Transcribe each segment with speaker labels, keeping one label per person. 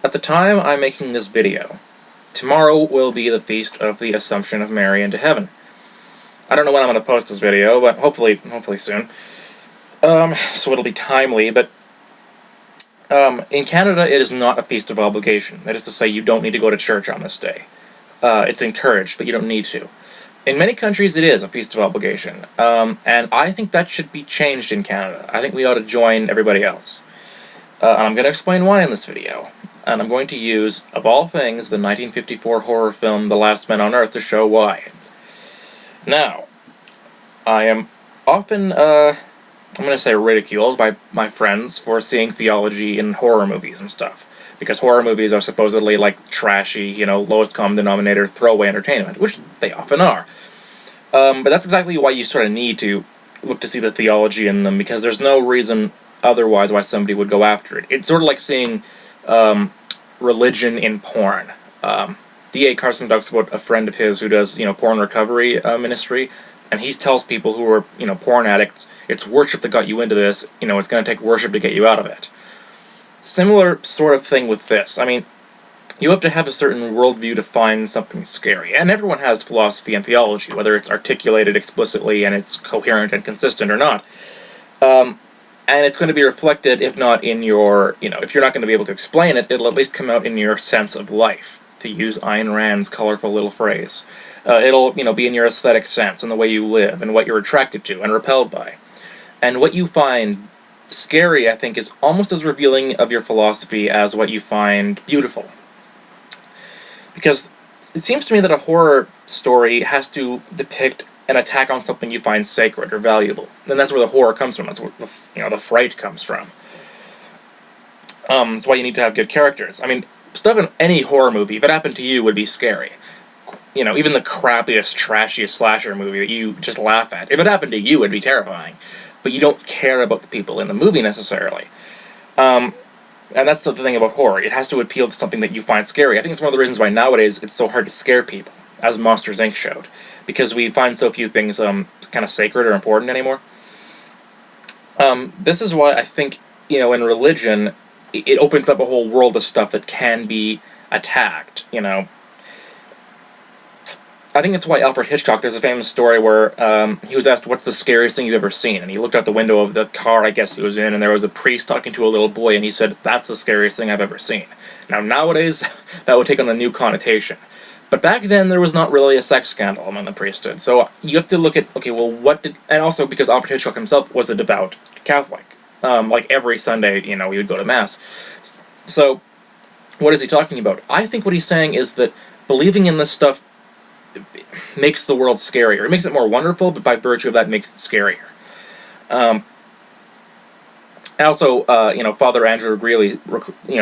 Speaker 1: At the time I'm making this video, tomorrow will be the Feast of the Assumption of Mary into Heaven. I don't know when I'm going to post this video, but hopefully soon. So it'll be timely, but in Canada it is not a feast of obligation. That is to say, you don't need to go to church on this day. It's encouraged, but you don't need to. In many countries it is a feast of obligation, and I think that should be changed in Canada. I think we ought to join everybody else. And I'm going to explain why in this video. And I'm going to use, of all things, the 1954 horror film The Last Man on Earth to show why. Now, I am often, I'm going to say ridiculed by my friends for seeing theology in horror movies and stuff. Because horror movies are supposedly like trashy, lowest common denominator throwaway entertainment, which they often are. But that's exactly why you sort of need to look to see the theology in them, because there's no reason otherwise why somebody would go after it. It's sort of like seeing religion in porn. D.A. Carson talks about a friend of his who does, porn recovery ministry, and he tells people who are, porn addicts, it's worship that got you into this, it's going to take worship to get you out of it. Similar sort of thing with this. I mean, you have to have a certain worldview to find something scary, and everyone has philosophy and theology, whether it's articulated explicitly and it's coherent and consistent or not. And it's going to be reflected, if not in your, if you're not going to be able to explain it, it'll at least come out in your sense of life, to use Ayn Rand's colorful little phrase. It'll, be in your aesthetic sense, and the way you live, and what you're attracted to and repelled by. And what you find scary, I think, is almost as revealing of your philosophy as what you find beautiful. Because it seems to me that a horror story has to depict an attack on something you find sacred or valuable. And that's where the horror comes from. That's where the fright comes from. That's why you need to have good characters. I mean, stuff in any horror movie, if it happened to you, would be scary. Even the crappiest, trashiest slasher movie that you just laugh at, if it happened to you, it'd be terrifying. But you don't care about the people in the movie necessarily. And that's the thing about horror. It has to appeal to something that you find scary. I think it's one of the reasons why nowadays it's so hard to scare people, as Monsters, Inc. showed. Because we find so few things kind of sacred or important anymore. This is why I think, in religion, it opens up a whole world of stuff that can be attacked, I think that's why Alfred Hitchcock, there's a famous story where he was asked, what's the scariest thing you've ever seen? And he looked out the window of the car, I guess he was in, and there was a priest talking to a little boy, and he said, that's the scariest thing I've ever seen. Now, nowadays, that would take on a new connotation. But back then, there was not really a sex scandal among the priesthood. So you have to look at, okay, well, and also because Alfred Hitchcock himself was a devout Catholic. Like every Sunday, he would go to Mass. So, what is he talking about? I think what he's saying is that believing in this stuff makes the world scarier. It makes it more wonderful, but by virtue of that makes it scarier. And also, Father Andrew Greeley,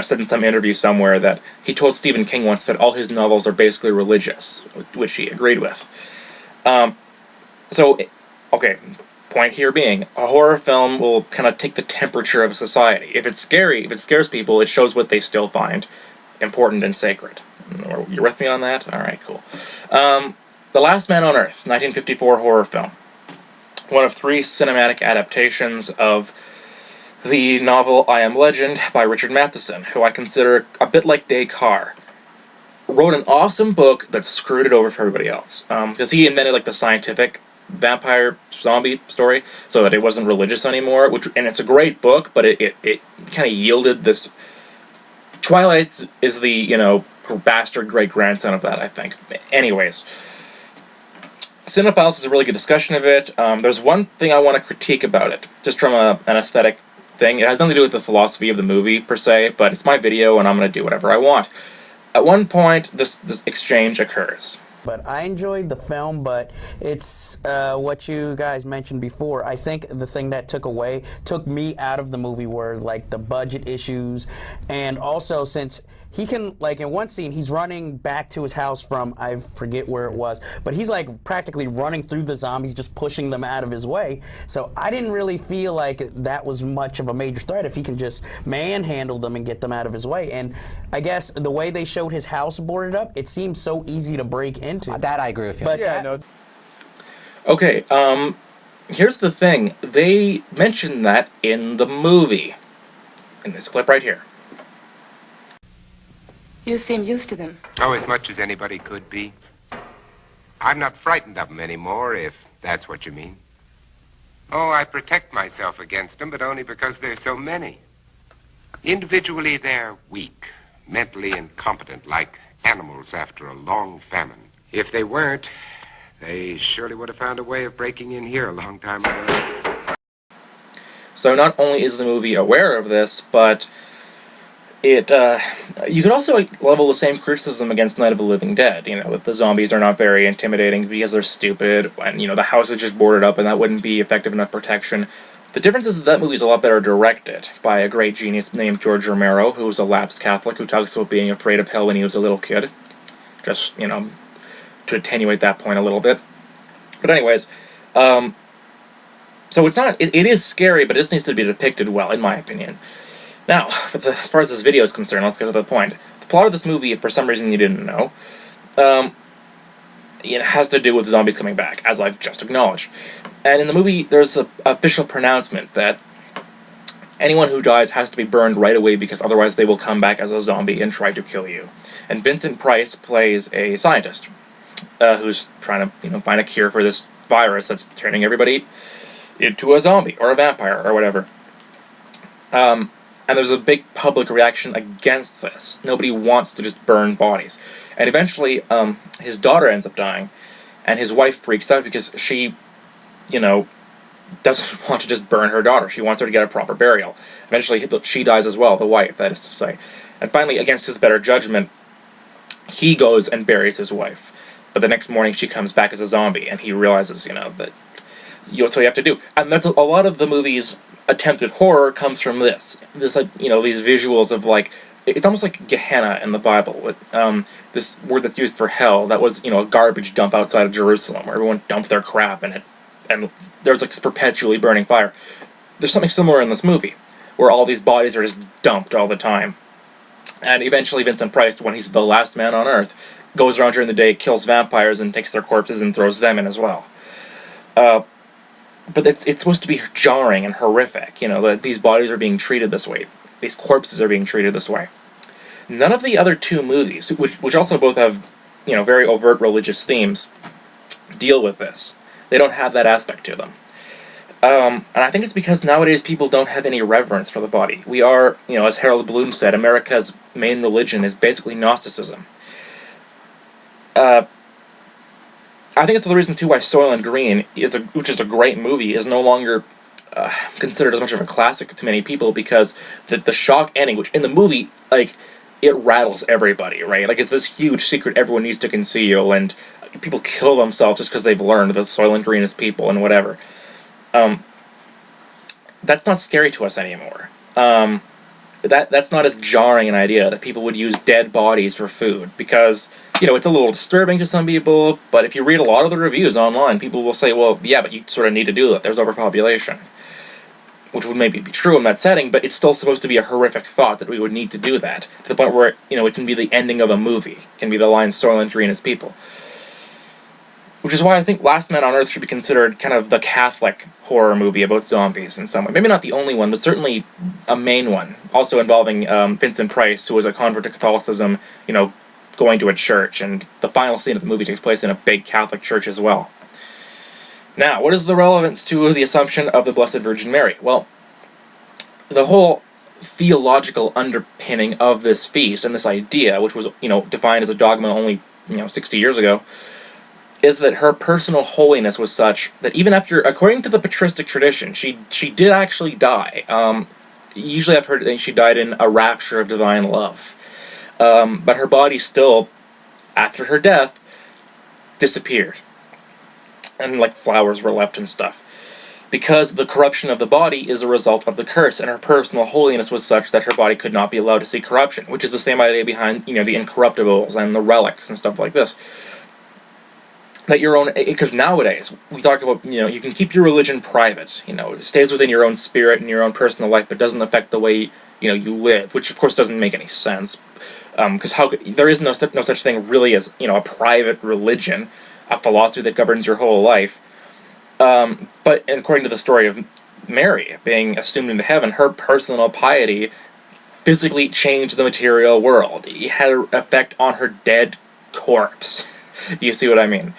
Speaker 1: said in some interview somewhere that he told Stephen King once that all his novels are basically religious, which he agreed with. Okay, point here being, a horror film will kind of take the temperature of a society. If it's scary, if it scares people, it shows what they still find important and sacred. You're with me on that? Alright, cool. The Last Man on Earth, 1954 horror film. One of 3 cinematic adaptations of the novel I Am Legend by Richard Matheson, who I consider a bit like Descartes. Wrote an awesome book that screwed it over for everybody else. Because he invented the scientific vampire zombie story, so that it wasn't religious anymore, and it's a great book, but it kind of yielded this. Twilight is the, bastard great-grandson of that, I think. Anyways, Cinephiles is a really good discussion of it. There's one thing I want to critique about it, just from an aesthetic thing. It has nothing to do with the philosophy of the movie, per se, but it's my video, and I'm going to do whatever I want. At one point, this exchange occurs.
Speaker 2: But I enjoyed the film, but it's what you guys mentioned before. I think the thing that took me out of the movie were the budget issues, and also since he can, in one scene, he's running back to his house from, I forget where it was, but he's practically running through the zombies, just pushing them out of his way. So I didn't really feel like that was much of a major threat if he can just manhandle them and get them out of his way. And I guess the way they showed his house boarded up, it seems so easy to break into.
Speaker 3: That I agree with you.
Speaker 2: But
Speaker 4: yeah, no.
Speaker 1: Okay, here's the thing. They mentioned that in the movie. In this clip right here.
Speaker 3: You seem used to them.
Speaker 4: Oh, as much as anybody could be. I'm not frightened of them anymore, if that's what you mean. Oh, I protect myself against them, but only because there's so many. Individually, they're weak, mentally incompetent, like animals after a long famine. If they weren't, they surely would have found a way of breaking in here a long time ago.
Speaker 1: So not only is the movie aware of this, but you could also level the same criticism against Night of the Living Dead. You know, that the zombies are not very intimidating because they're stupid, and, you know, the house is just boarded up and that wouldn't be effective enough protection. The difference is that movie's a lot better directed by a great genius named George Romero, who's a lapsed Catholic who talks about being afraid of hell when he was a little kid. Just, you know, to attenuate that point a little bit. But anyways, so it's not, it is scary, but it just needs to be depicted well, in my opinion. Now, as far as this video is concerned, let's get to the point. The plot of this movie, if for some reason you didn't know, it has to do with zombies coming back, as I've just acknowledged. And in the movie, there's an official pronouncement that anyone who dies has to be burned right away because otherwise they will come back as a zombie and try to kill you. And Vincent Price plays a scientist who's trying to, you know, find a cure for this virus that's turning everybody into a zombie or a vampire or whatever. And there's a big public reaction against this. Nobody wants to just burn bodies. And eventually, his daughter ends up dying, and his wife freaks out because she, you know, doesn't want to just burn her daughter. She wants her to get a proper burial. Eventually, she dies as well, the wife, that is to say. And finally, against his better judgment, he goes and buries his wife. But the next morning, she comes back as a zombie, and he realizes, you know, that that's what you have to do. And that's a lot of the movie's attempted horror comes from this, like, you know, these visuals of, like, it's almost like Gehenna in the Bible, this word that's used for hell, that was, you know, a garbage dump outside of Jerusalem, where everyone dumped their crap in it, and there's, like, this perpetually burning fire. There's something similar in this movie, where all these bodies are just dumped all the time. And eventually Vincent Price, when he's the last man on Earth, goes around during the day, kills vampires, and takes their corpses and throws them in as well. But it's supposed to be jarring and horrific, you know, that these bodies are being treated this way. These corpses are being treated this way. None of the other two movies, which also both have, you know, very overt religious themes, deal with this. They don't have that aspect to them. And I think it's because nowadays people don't have any reverence for the body. We are, you know, as Harold Bloom said, America's main religion is basically Gnosticism. I think it's the reason, too, why Soylent Green, which is a great movie, is no longer considered as much of a classic to many people, because the shock ending, which in the movie, like, it rattles everybody, right? Like, it's this huge secret everyone needs to conceal, and people kill themselves just because they've learned that Soylent Green is people and whatever. That's not scary to us anymore. That's not as jarring an idea that people would use dead bodies for food, because, you know, it's a little disturbing to some people, but if you read a lot of the reviews online, people will say, well, yeah, but you sort of need to do that, there's overpopulation. Which would maybe be true in that setting, but it's still supposed to be a horrific thought that we would need to do that, to the point where, you know, it can be the ending of a movie. It can be the line, Soylent Green is people. Which is why I think Last Man on Earth should be considered kind of the Catholic horror movie about zombies in some way. Maybe not the only one, but certainly a main one. Also involving Vincent Price, who was a convert to Catholicism, you know, going to a church, and the final scene of the movie takes place in a big Catholic church as well. Now, what is the relevance to the Assumption of the Blessed Virgin Mary? Well, the whole theological underpinning of this feast and this idea, which was, you know, defined as a dogma only, you know, 60 years ago, is that her personal holiness was such that even after, according to the patristic tradition, she did actually die. Usually I've heard that she died in a rapture of divine love. But her body still, after her death, disappeared. And, like, flowers were left and stuff. Because the corruption of the body is a result of the curse, and her personal holiness was such that her body could not be allowed to see corruption, which is the same idea behind, you know, the incorruptibles and the relics and stuff like this. That your own, because nowadays, we talk about, you know, you can keep your religion private, you know, it stays within your own spirit and your own personal life, but doesn't affect the way, you know, you live, which of course doesn't make any sense, because there is no such thing really as, you know, a private religion, a philosophy that governs your whole life. But according to the story of Mary being assumed into heaven, her personal piety physically change the material world. It had an effect on her dead corpse. Do you see what I mean?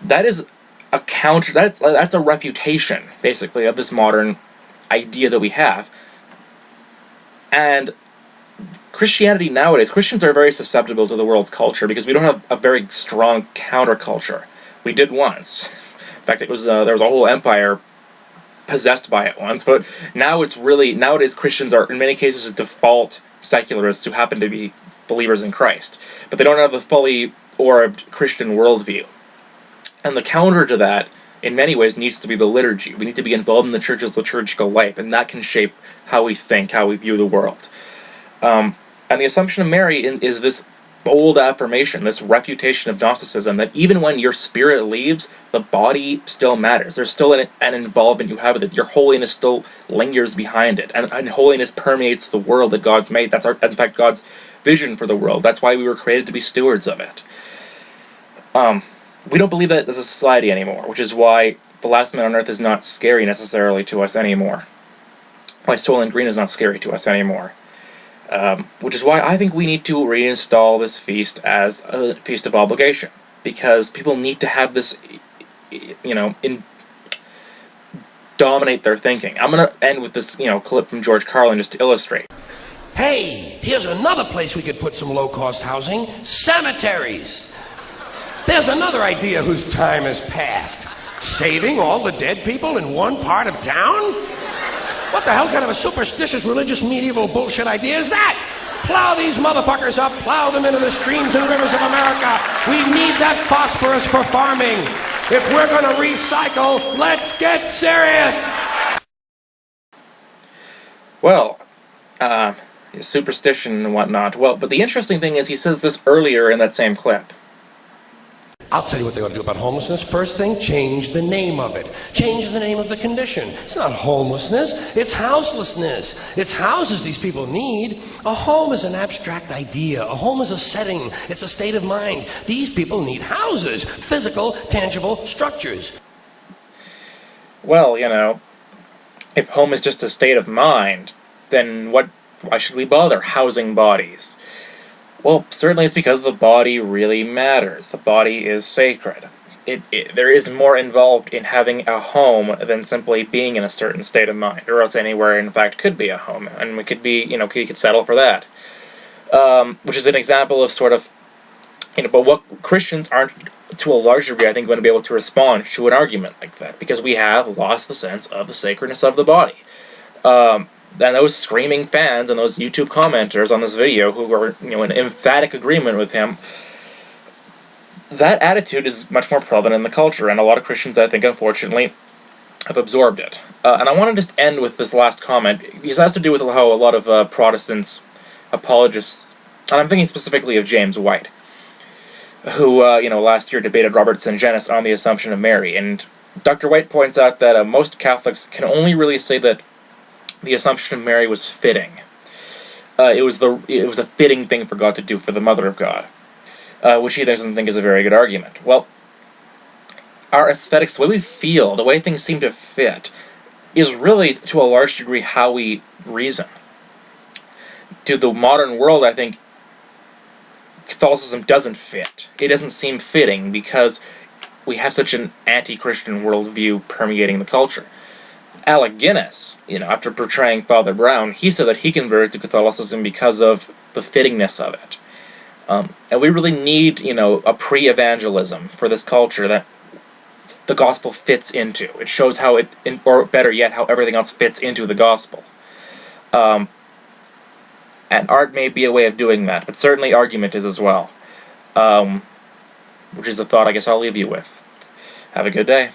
Speaker 1: That is a counter. That's a refutation, basically, of this modern idea that we have. And Christianity nowadays, Christians are very susceptible to the world's culture because we don't have a very strong counterculture. We did once. In fact, it was there was a whole empire possessed by it once, but now it's really, nowadays Christians are in many cases default secularists who happen to be believers in Christ, but they don't have the fully orbed Christian worldview. And the counter to that, in many ways, needs to be the liturgy. We need to be involved in the church's liturgical life, and that can shape how we think, how we view the world. And the Assumption of Mary is this bold affirmation, this refutation of Gnosticism, that even when your spirit leaves, the body still matters. There's still an involvement you have with it. Your holiness still lingers behind it, and holiness permeates the world that God's made. That's in fact, God's vision for the world. That's why we were created to be stewards of it. We don't believe that as a society anymore, which is why The Last Man on Earth is not scary necessarily to us anymore. Why Soylent Green is not scary to us anymore. Which is why I think we need to reinstall this feast as a feast of obligation, because people need to have this, dominate their thinking. I'm going to end with this, clip from George Carlin just to illustrate.
Speaker 3: Hey, here's another place we could put some low-cost housing: cemeteries. There's another idea whose time has passed: saving all the dead people in one part of town. What the hell kind of a superstitious, religious, medieval bullshit idea is that? Plow these motherfuckers up, plow them into the streams and rivers of America. We need that phosphorus for farming. If we're going to recycle, let's get serious.
Speaker 1: Well, superstition and whatnot. Well, but the interesting thing is he says this earlier in that same clip.
Speaker 3: I'll tell you what they ought to do about homelessness. First thing, change the name of it. Change the name of the condition. It's not homelessness, it's houselessness. It's houses these people need. A home is an abstract idea. A home is a setting. It's a state of mind. These people need houses. Physical, tangible structures.
Speaker 1: Well, if home is just a state of mind, then why should we bother housing bodies? Well, certainly it's because the body really matters. The body is sacred. There is more involved in having a home than simply being in a certain state of mind, or else anywhere, in fact, could be a home, and we could be, we could settle for that. Which is an example of sort of, but what Christians aren't, to a large degree, I think, going to be able to respond to an argument like that, because we have lost the sense of the sacredness of the body. And those screaming fans and those YouTube commenters on this video who are, in emphatic agreement with him, that attitude is much more prevalent in the culture, and a lot of Christians, I think, unfortunately, have absorbed it. And I want to just end with this last comment, because it has to do with how a lot of Protestants, apologists, and I'm thinking specifically of James White, who, last year debated Robert Sungenis on the Assumption of Mary, and Dr. White points out that most Catholics can only really say that the Assumption of Mary was fitting. It was a fitting thing for God to do for the Mother of God, which he doesn't think is a very good argument. Well, our aesthetics, the way we feel, the way things seem to fit, is really, to a large degree, how we reason. To the modern world, I think, Catholicism doesn't fit. It doesn't seem fitting because we have such an anti-Christian worldview permeating the culture. Alec Guinness, after portraying Father Brown, he said that he converted to Catholicism because of the fittingness of it. And we really need, a pre-evangelism for this culture that the gospel fits into. It shows how or better yet, how everything else fits into the gospel. And art may be a way of doing that, but certainly argument is as well. Which is a thought I guess I'll leave you with. Have a good day.